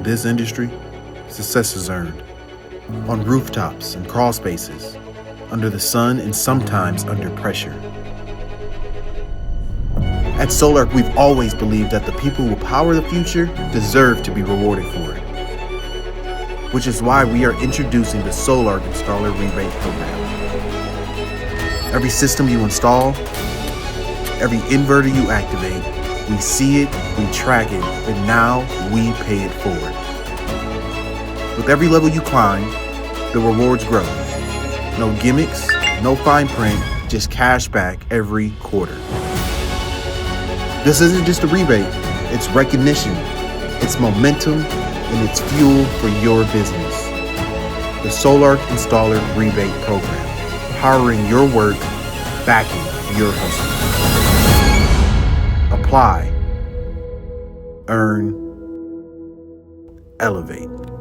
in this industry, success is earned. On rooftops and crawl spaces, under the sun and sometimes under pressure. At Sol-Ark, we've always believed that the people who power the future deserve to be rewarded for it. Which is why we are introducing the Sol-Ark Installer Rebate Program. Every system you install, every inverter you activate, we see it, we track it, and now we pay it forward. With every level you climb, the rewards grow. No gimmicks, no fine print, just cash back every quarter. This isn't just a rebate, it's recognition, it's momentum, and it's fuel for your business. The Sol-Ark Installer Rebate Program, powering your work, backing your hustle. Apply, earn, elevate.